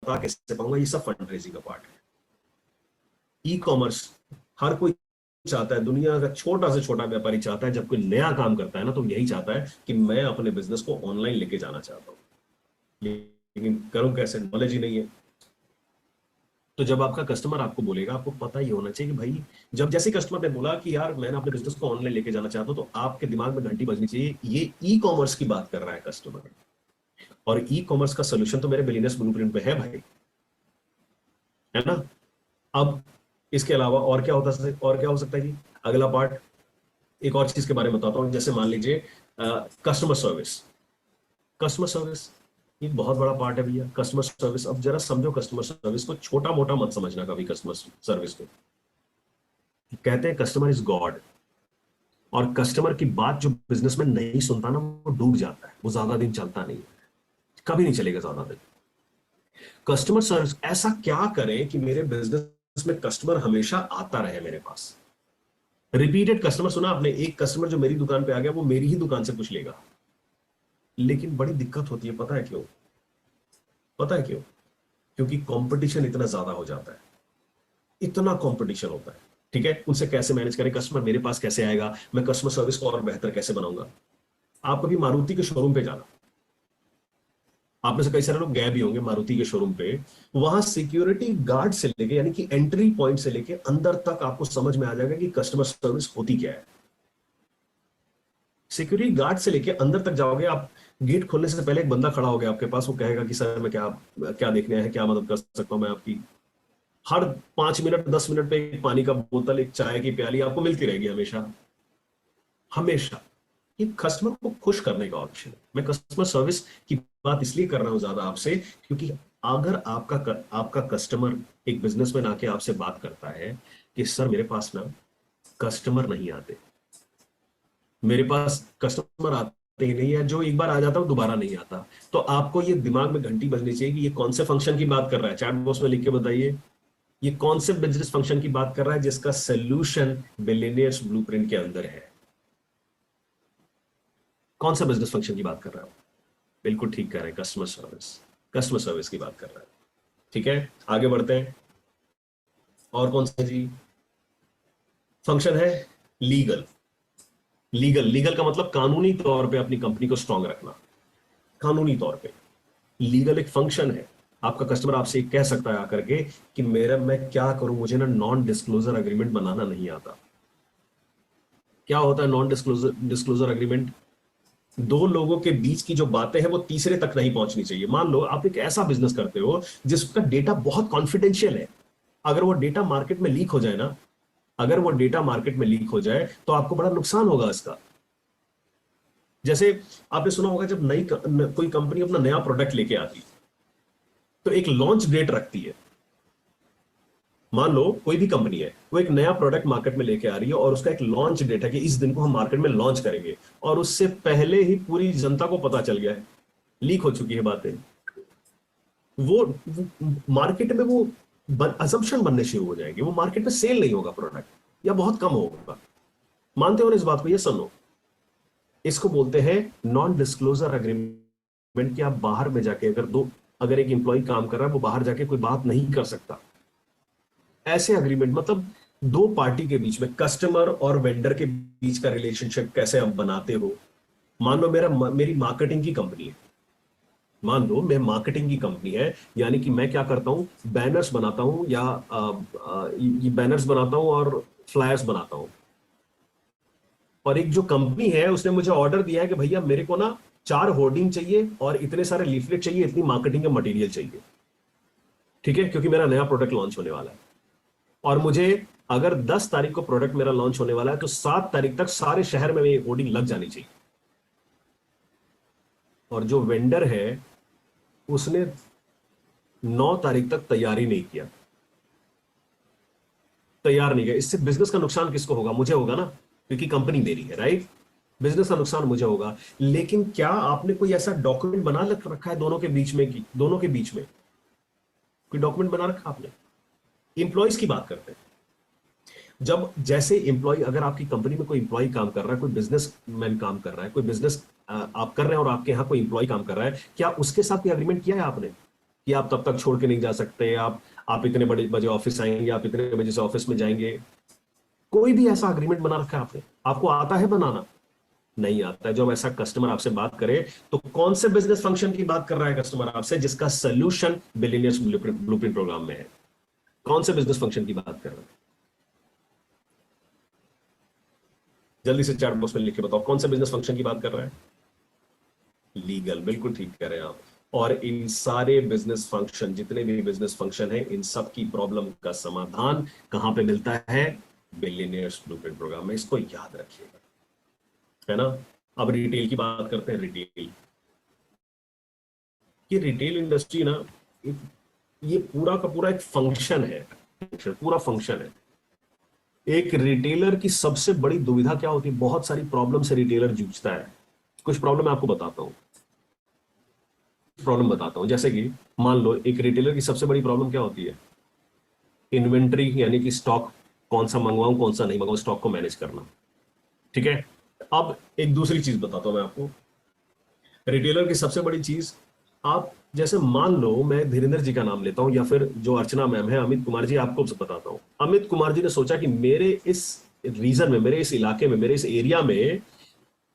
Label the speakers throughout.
Speaker 1: बता कैसे पाऊंगा, ये सब फंड रेजिंग का पार्ट है। ई कॉमर्स हर कोई चाहता है, दुनिया का छोटा से छोटा व्यापारी चाहता है जब कोई नया काम करता है ना, तो यही चाहता है कि मैं अपने बिजनेस को ऑनलाइन लेके जाना चाहता हूँ, लेकिन करूं कैसे, नॉलेज ही नहीं है। तो जब आपका कस्टमर आपको बोलेगा, आपको पता ही होना चाहिए कि भाई, जब जैसे कस्टमर ने बोला कि यार मैंने अपने बिजनेस को ऑनलाइन लेके जाना चाहता हूं, तो आपके दिमाग में घंटी बजनी चाहिए, ये ई कॉमर्स की बात कर रहा है कस्टमर, और ई कॉमर्स का सोल्यूशन तो मेरे बिजनेस ब्लूप्रिंट पे है भाई, है ना। अब इसके अलावा और क्या होता है, और क्या हो सकता है जी, अगला पार्ट, एक और चीज के बारे में बताता हूं। जैसे मान लीजिए कस्टमर सर्विस। कस्टमर सर्विस एक बहुत बड़ा पार्ट है भैया, कस्टमर सर्विस। अब जरा समझो, कस्टमर सर्विस को छोटा मोटा मत समझना कभी। कस्टमर सर्विस को कहते हैं कस्टमर इज गॉड, और कस्टमर की बात जो बिजनेस में नहीं सुनता ना, वो डूब जाता है, वो ज्यादा दिन चलता नहीं है, कभी नहीं चलेगा ज्यादा दिन। कस्टमर सर्विस ऐसा क्या करें कि मेरे बिजनेस में कस्टमर हमेशा आता रहे मेरे पास, रिपीटेड कस्टमर। सुना आपने, एक कस्टमर जो मेरी दुकान पे आ गया वो मेरी ही दुकान से कुछ लेगा, लेकिन बड़ी दिक्कत होती है, पता है क्यों? पता है क्यों? क्योंकि कंपटीशन इतना ज्यादा हो जाता है, इतना कंपटीशन होता है। ठीक है, उनसे कैसे मैनेज करें, कस्टमर मेरे पास कैसे आएगा, मैं कस्टमर सर्विस को और बेहतर कैसे बनाऊंगा। आप कभी मारुति के शोरूम पे जाना, आप में से कई सारे लोग गए भी होंगे मारुति के शोरूम पे, वहां सिक्योरिटी गार्ड से लेके, यानी कि एंट्री पॉइंट से लेके अंदर तक आपको समझ में आ जाएगा कि कस्टमर सर्विस होती क्या है। सिक्योरिटी गार्ड से लेके अंदर तक जाओगे आप, गेट खोलने से पहले एक बंदा खड़ा हो गया आपके पास, वो कहेगा कि सर मैं क्या क्या देखने आए हैं, क्या मदद कर सकता हूं मैं आपकी। हर 5 मिनट 10 मिनट पे एक पानी का बोतल, एक चाय की प्याली आपको मिलती रहेगी हमेशा, हमेशा। ये कस्टमर को खुश करने का ऑप्शन है। मैं कस्टमर सर्विस की बात इसलिए कर रहा हूं ज्यादा आपसे, क्योंकि अगर आपका कस्टमर एक बिजनेसमैन आके आपसे बात करता है कि सर मेरे पास ना कस्टमर नहीं आते, मेरे पास कस्टमर आते ही नहीं है, जो एक बार आ जाता है दोबारा नहीं आता, तो आपको ये दिमाग में घंटी बजनी चाहिए कि ये कौन से फंक्शन की बात कर रहा है। चैट बॉक्स में लिख के बताइए, ये कौन से बिजनेस फंक्शन की बात कर रहा है जिसका सोल्यूशन बिलियनियर्स ब्लूप्रिंट के अंदर है। कौन सा बिजनेस फंक्शन की बात कर रहा है? बिल्कुल ठीक कह रहे हैं, कस्टमर सर्विस। कस्टमर सर्विस की बात कर रहा है। ठीक है, आगे बढ़ते हैं। और कौन सा जी फंक्शन है? लीगल। लीगल लीगल का मतलब कानूनी तौर पे अपनी कंपनी को स्ट्रांग रखना। कानूनी तौर पे लीगल एक फंक्शन है। आपका कस्टमर आपसे कह सकता है आकर के कि मेरा मैं क्या करूं, मुझे ना नॉन डिस्क्लोजर अग्रीमेंट बनाना नहीं आता। क्या होता है नॉन डिस्क्लोजर अग्रीमेंट? दो लोगों के बीच की जो बातें हैं वो तीसरे तक नहीं पहुंचनी चाहिए। मान लो आप एक ऐसा बिजनेस करते हो जिसका डेटा बहुत कॉन्फिडेंशियल है, अगर वो डेटा मार्केट में लीक हो जाए ना, अगर वो डेटा मार्केट में लीक हो जाए तो आपको बड़ा नुकसान होगा इसका। जैसे आपने सुना होगा, जब कोई कंपनी अपना नया प्रोडक्ट लेके आती तो एक लॉन्च डेट रखती है। मान लो कोई भी कंपनी है, वो एक नया प्रोडक्ट मार्केट में लेके आ रही है और उसका एक लॉन्च डेट है कि इस दिन को हम मार्केट में लॉन्च करेंगे, और उससे पहले ही पूरी जनता को पता चल गया है, लीक हो चुकी है बातें। वो मार्केट में वो असम्पशन बनने शुरू हो जाएंगे, वो मार्केट में सेल नहीं होगा प्रोडक्ट, या बहुत कम होगा। मानते हो ना इस बात को? ये सुनो, इसको बोलते हैं नॉन डिस्क्लोजर अग्रीमेंट। कि आप बाहर में जाके अगर एक इंप्लॉय काम कर रहा है, वो बाहर जाके कोई बात नहीं कर सकता। ऐसे अग्रीमेंट मतलब दो पार्टी के बीच में, कस्टमर और वेंडर के बीच का रिलेशनशिप कैसे आप बनाते हो। मान लो मेरी मार्केटिंग की कंपनी है, मान लो मैं मार्केटिंग की कंपनी है, यानी कि मैं क्या करता हूं, बैनर्स बनाता हूं, या ये बैनर्स बनाता हूं और फ्लायर्स बनाता हूं। और एक जो कंपनी है उसने मुझे ऑर्डर दिया है कि भैया मेरे को ना 4 होर्डिंग चाहिए और इतने सारे लीफलेट चाहिए, इतनी मार्केटिंग का मटेरियल चाहिए। ठीक है, क्योंकि मेरा नया प्रोडक्ट लॉन्च होने वाला है, और मुझे अगर 10 तारीख को प्रोडक्ट मेरा लॉन्च होने वाला है तो 7 तारीख तक सारे शहर में ये होर्डिंग लग जानी चाहिए। और जो वेंडर है उसने 9 तारीख तक तैयारी नहीं किया, तैयार नहीं किया। इससे बिजनेस का नुकसान किसको होगा? मुझे होगा ना, क्योंकि कंपनी मेरी है, राइट। बिजनेस का नुकसान मुझे होगा। लेकिन क्या आपने कोई ऐसा डॉक्यूमेंट बना रखा है दोनों के बीच में? दोनों के बीच में कोई डॉक्यूमेंट बना रखा आपने? इंप्लॉइज की बात करते हैं। जब जैसे इंप्लॉय, अगर आपकी कंपनी में कोई इंप्लॉय काम कर रहा है, कोई बिजनेस मैन काम कर रहा है, कोई बिजनेस आप कर रहे हैं और आपके यहां कोई इंप्लॉय काम कर रहा है, क्या उसके साथ कोई अग्रीमेंट किया है आपने कि आप तब तक छोड़ के नहीं जा सकते, आप इतने बड़े बजे ऑफिस आएंगे, आप इतने बजे से ऑफिस में जाएंगे। कोई भी ऐसा अग्रीमेंट बना रखा है आपने? आपको आता है बनाना? नहीं आता है। जब ऐसा कस्टमर आपसे बात करे तो कौन से बिजनेस फंक्शन की बात कर रहा है कस्टमर आपसे, जिसका सोल्यूशन बिलियनियर्स ब्लूप्रिंट प्रोग्राम में है? कौन से बिजनेस फंक्शन की बात कर रहा है? जल्दी से चैट बॉक्स में लिख के बताओ कौन से बिजनेस फंक्शन की बात कर रहा है। लीगल, बिल्कुल ठीक कह रहे हैं आप। और इन सारे बिजनेस फंक्शन, जितने भी बिजनेस फंक्शन है, इन सब की प्रॉब्लम का समाधान कहां पे मिलता है? बिलियनियर्स ब्लूप्रिंट प्रोग्राम में। इसको याद रखिएगा, है ना। अब रिटेल की बात करते हैं। रिटेल, ये रिटेल इंडस्ट्री ना, ये पूरा का पूरा एक फंक्शन है, पूरा फंक्शन है। एक रिटेलर की सबसे बड़ी दुविधा क्या होती है? बहुत सारी प्रॉब्लम से रिटेलर जूझता है। कुछ प्रॉब्लम मैं आपको बताता हूं, जैसे कि मान लो एक रिटेलर की सबसे बड़ी प्रॉब्लम क्या होती है? इन्वेंट्री, यानी कि स्टॉक कौन सा मंगवाऊं कौन सा नहीं मंगवाऊं, स्टॉक को मैनेज करना। ठीक है। अब एक दूसरी चीज बताता हूं मैं आपको, रिटेलर की सबसे बड़ी चीज, आप जैसे मान लो मैं धीरेन्द्र जी का नाम लेता हूं, या फिर जो अर्चना मैम है, अमित कुमार जी, आपको बताता हूं। अमित कुमार जी ने सोचा कि मेरे इस रीजन में, मेरे इस इलाके में, मेरे इस एरिया में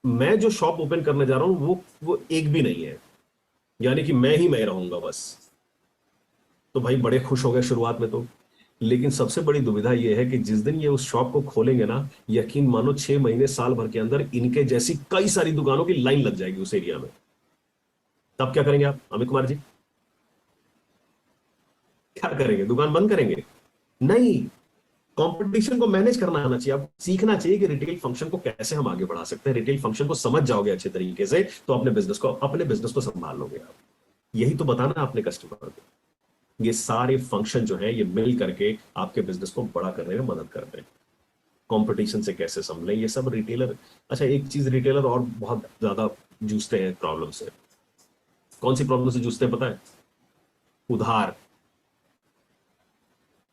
Speaker 1: मैं जो शॉप ओपन करने जा रहा हूं वो एक भी नहीं है, यानी कि मैं रहूंगा बस। तो भाई बड़े खुश हो गए शुरुआत में तो, लेकिन सबसे बड़ी दुविधा यह है कि जिस दिन ये उस शॉप को खोलेंगे ना, यकीन मानो 6 महीने साल भर के अंदर इनके जैसी कई सारी दुकानों की लाइन लग जाएगी उस एरिया में। तब क्या करेंगे आप अमित कुमार जी? क्या करेंगे? दुकान बंद करेंगे? नहीं, कंपटीशन को मैनेज करना आना चाहिए। आप सीखना चाहिए कि रिटेल फंक्शन को कैसे हम आगे बढ़ा सकते हैं। रिटेल फंक्शन को समझ जाओगे अच्छे तरीके से तो अपने बिजनेस को संभाल लोगे आप। यही तो बताना है आपने कस्टमर को। ये सारे फंक्शन जो है ये मिल करके आपके बिजनेस को बड़ा करने में मदद करते हैं। कंपटीशन से कैसे संभलें, ये सब रिटेलर। अच्छा, एक चीज रिटेलर और बहुत ज्यादा जूझते हैं प्रॉब्लम से। कौन सी प्रॉब्लम से जूझते हैं पता है? उधार।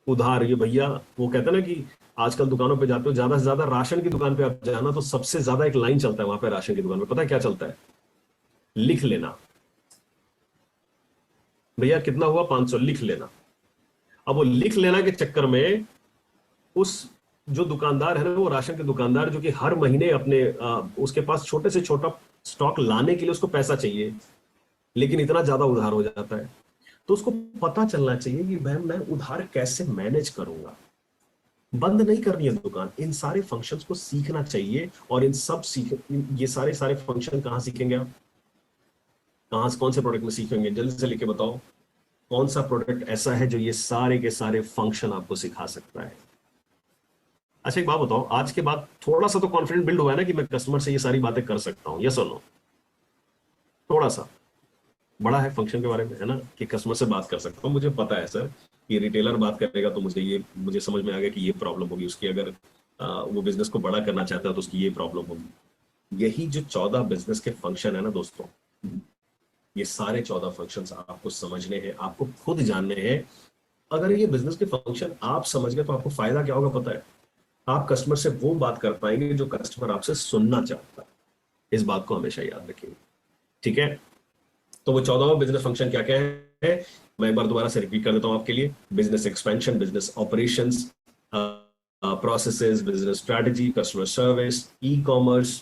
Speaker 1: उधार, ये भैया वो कहते हैं ना कि आजकल दुकानों पे जाते हो, ज्यादा से ज्यादा राशन की दुकान पे आप जाना तो सबसे ज्यादा एक लाइन चलता है वहां पे राशन की दुकान पे, पता है क्या चलता है? लिख लेना। भैया कितना हुआ? 500, लिख लेना। अब वो लिख लेना के चक्कर में उस जो दुकानदार है ना, वो राशन के दुकानदार, जो कि हर महीने उसके पास छोटे से छोटा स्टॉक लाने के लिए उसको पैसा चाहिए, लेकिन इतना ज्यादा उधार हो जाता है। तो उसको पता चलना चाहिए कि मैम मैं उधार कैसे मैनेज करूंगा। बंद नहीं करनी है दुकान, इन सारे फंक्शंस को सीखना चाहिए। और ये सारे सारे फंक्शन कहां सीखेंगे आप? कहां से, कौन से प्रोडक्ट में सीखेंगे? जल्दी से लिख के बताओ कौन सा प्रोडक्ट ऐसा है जो ये सारे के सारे फंक्शन आपको सिखा सकता है। अच्छा एक बात बताओ, आज के बाद थोड़ा सा तो कॉन्फिडेंस बिल्ड हुआ है ना कि मैं कस्टमर से ये सारी बातें कर सकता हूँ, यस और नो? थोड़ा सा बड़ा है फंक्शन के बारे में, है ना, कि कस्टमर से बात कर सकता हूँ। मुझे पता है सर, ये रिटेलर बात करेगा तो मुझे समझ में आ गया कि ये प्रॉब्लम होगी उसकी। अगर वो बिजनेस को बड़ा करना चाहता है तो उसकी ये प्रॉब्लम होगी। यही जो 14 बिजनेस के फंक्शन है ना दोस्तों, ये सारे 14 फंक्शन आपको समझने हैं, आपको खुद जानने हैं। अगर ये बिजनेस के फंक्शन आप समझ गए तो आपको फायदा क्या होगा पता है? आप कस्टमर से वो बात कर पाएंगे जो कस्टमर आपसे सुनना चाहता है। इस बात को हमेशा याद रखिए, ठीक है। तो वो 14वां बिजनेस फंक्शन क्या क्या है, मैं एक बार दोबारा से रिपीट कर देता हूं आपके लिए। Business expansion, business operations, processes, business strategy, customer service, e commerce,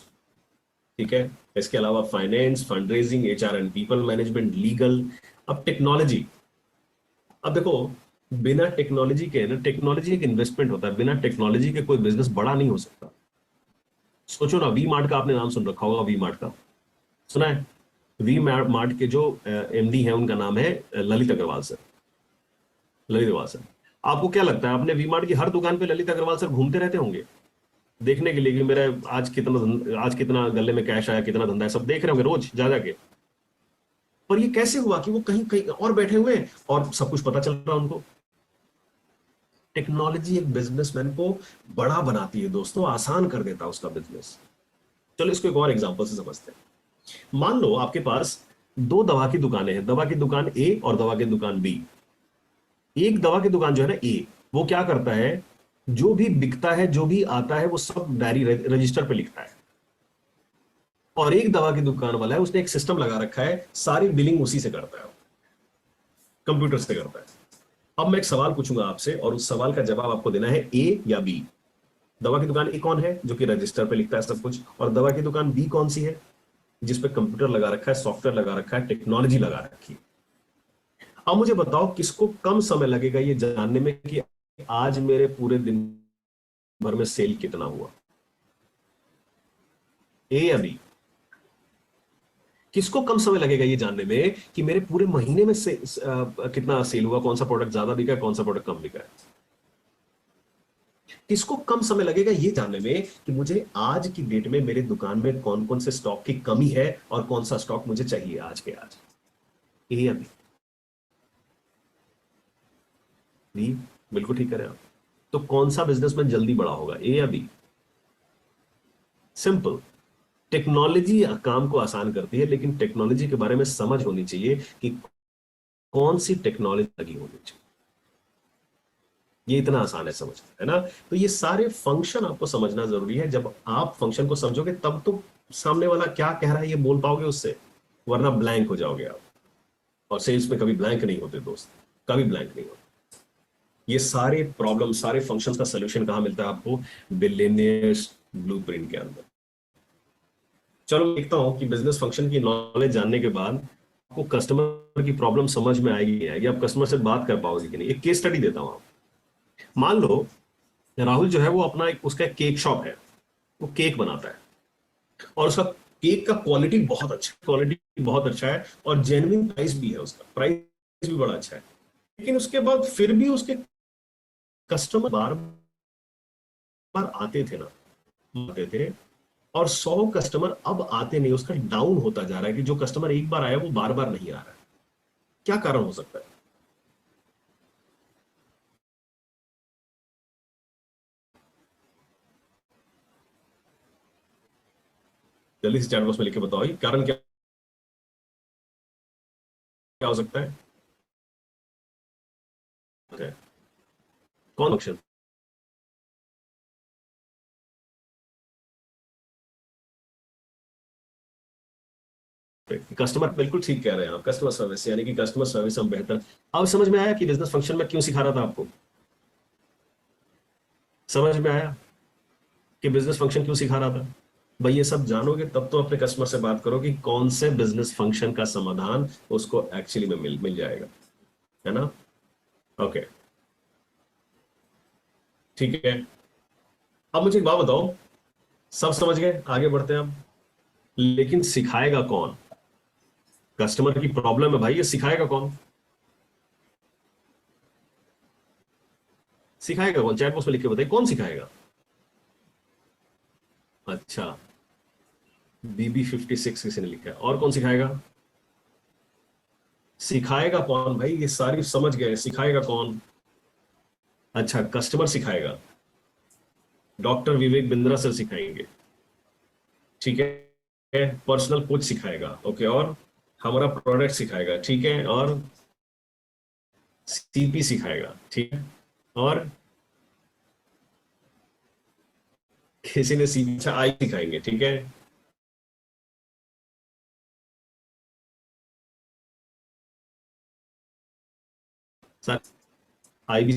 Speaker 1: ठीक है। इसके अलावा finance, fund raising, HR and people management, legal. अब टेक्नोलॉजी। अब देखो, बिना टेक्नोलॉजी के ना, टेक्नोलॉजी एक इन्वेस्टमेंट होता है, बिना टेक्नोलॉजी के कोई बिजनेस बड़ा नहीं हो सकता। सोचो ना, वी मार्ट का आपने नाम सुन रखा होगा, वी मार्ट का सुना है? वी मार्ट के जो एमडी हैं उनका नाम है ललित अग्रवाल सर। ललित अग्रवाल सर, आपको क्या लगता है अपने वी मार्ट की हर दुकान पे ललित अग्रवाल सर घूमते रहते होंगे देखने के लिए कि मेरा आज कितना गले में कैश आया, कितना धंधा है, सब देख रहे होंगे रोज जा जाके। पर ये कैसे हुआ कि वो कहीं कहीं और बैठे हुए हैं और सब कुछ पता चल रहा है उनको? टेक्नोलॉजी एक बिजनेसमैन को बड़ा बनाती है दोस्तों, आसान कर देता है उसका बिजनेस। चलो इसको एक और एग्जांपल से समझते हैं। मान लो आपके पास दो दवा की दुकानें हैं, दवा की दुकान ए और दवा की दुकान बी। एक दवा की दुकान जो है ना ए, वो क्या करता है, जो भी बिकता है, जो भी आता है, वो सब डायरी रजिस्टर पे लिखता है। और एक दवा की दुकान वाला है, उसने एक सिस्टम लगा रखा है, सारी बिलिंग उसी से करता है। कंप्यूटर से करता है। अब मैं एक सवाल पूछूंगा आपसे और उस सवाल का जवाब आपको देना है ए या बी। दवा की दुकान ए कौन है जो कि रजिस्टर पे लिखता है सब कुछ, और दवा की दुकान बी कौन सी है जिस पे कंप्यूटर लगा रखा है, सॉफ्टवेयर लगा रखा है, टेक्नोलॉजी लगा रखी है। अब मुझे बताओ किसको कम समय लगेगा ये जानने में कि आज मेरे पूरे दिन भर में सेल कितना हुआ, ए या बी? किसको कम समय लगेगा ये जानने में कि मेरे पूरे महीने में कितना सेल हुआ, कौन सा प्रोडक्ट ज्यादा बिका है, कौन सा प्रोडक्ट कम बिका है? किसको कम समय लगेगा ये जानने में कि मुझे आज की डेट में मेरे दुकान में कौन कौन से स्टॉक की कमी है और कौन सा स्टॉक मुझे चाहिए आज के आज? ए या बी? बी, बिल्कुल ठीक करें आप। तो कौन सा बिजनेसमैन जल्दी बड़ा होगा, ए या बी? सिंपल। टेक्नोलॉजी काम को आसान करती है, लेकिन टेक्नोलॉजी के बारे में समझ होनी चाहिए कि कौन सी टेक्नोलॉजी लगी होनी चाहिए। ये इतना आसान है समझना, है ना? तो ये सारे फंक्शन आपको समझना जरूरी है। जब आप फंक्शन को समझोगे तब तो सामने वाला क्या कह रहा है ये बोल पाओगे उससे, वरना ब्लैंक हो जाओगे आप। और सेल्स में कभी ब्लैंक नहीं होते दोस्त, कभी ब्लैंक नहीं होते। ये सारे प्रॉब्लम, सारे फंक्शन का सोल्यूशन कहां मिलता है आपको? बिलियनियर्स ब्लूप्रिंट के अंदर। चलो देखता हूं कि बिजनेस फंक्शन की नॉलेज जानने के बाद आपको कस्टमर की प्रॉब्लम समझ में आएगी नहीं आएगी, आप कस्टमर से बात कर पाओगे कि नहीं। एक केस स्टडी देता हूं आप। मान लो राहुल जो है वो अपना उसका एक केक शॉप है, वो केक बनाता है और उसका केक का क्वालिटी बहुत अच्छा, क्वालिटी बहुत अच्छा है और जेन्युइन प्राइस भी है, उसका प्राइस भी बड़ा अच्छा है। लेकिन उसके बाद फिर भी उसके कस्टमर बार बार आते थे ना, आते थे, और 100 कस्टमर अब आते नहीं, उसका डाउन होता जा रहा है कि जो कस्टमर एक बार आया वो बार बार नहीं आ रहा है। क्या कारण हो सकता है? जल्दी से चैट बॉक्स में लिख के बताओ ये कारण क्या क्या हो सकता है? कौन ऑप्शन? कस्टमर, बिल्कुल ठीक कह रहे हैं आप, कस्टमर सर्विस, यानी कि कस्टमर सर्विस हम बेहतर। अब समझ में आया कि बिजनेस फंक्शन में क्यों सिखा रहा था आपको? समझ में आया कि बिजनेस फंक्शन क्यों सिखा रहा था? भाई ये सब जानोगे तब तो अपने कस्टमर से बात करो कि कौन से बिजनेस फंक्शन का समाधान उसको एक्चुअली में मिल मिल जाएगा, है ना? ओके, ठीक है। अब मुझे एक बात बताओ, सब समझ गए, आगे बढ़ते हैं अब। लेकिन सिखाएगा कौन? कस्टमर की प्रॉब्लम है भाई, ये सिखाएगा कौन? सिखाएगा कौन? चैट बॉक्स में लिख के बताइए, कौन सिखाएगा? अच्छा, BB56 किसी ने लिखा है, और कौन सिखाएगा? सिखाएगा कौन भाई? ये सारी समझ गए, सिखाएगा कौन? अच्छा, कस्टमर सिखाएगा, डॉक्टर विवेक बिंद्रा सर सिखाएंगे, ठीक है। पर्सनल कोच सिखाएगा, ओके, और हमारा प्रोडक्ट सिखाएगा, ठीक है, और CP सिखाएगा, ठीक है, और किसी ने CP, अच्छा, आई सिखाएंगे, ठीक है। सर आई भी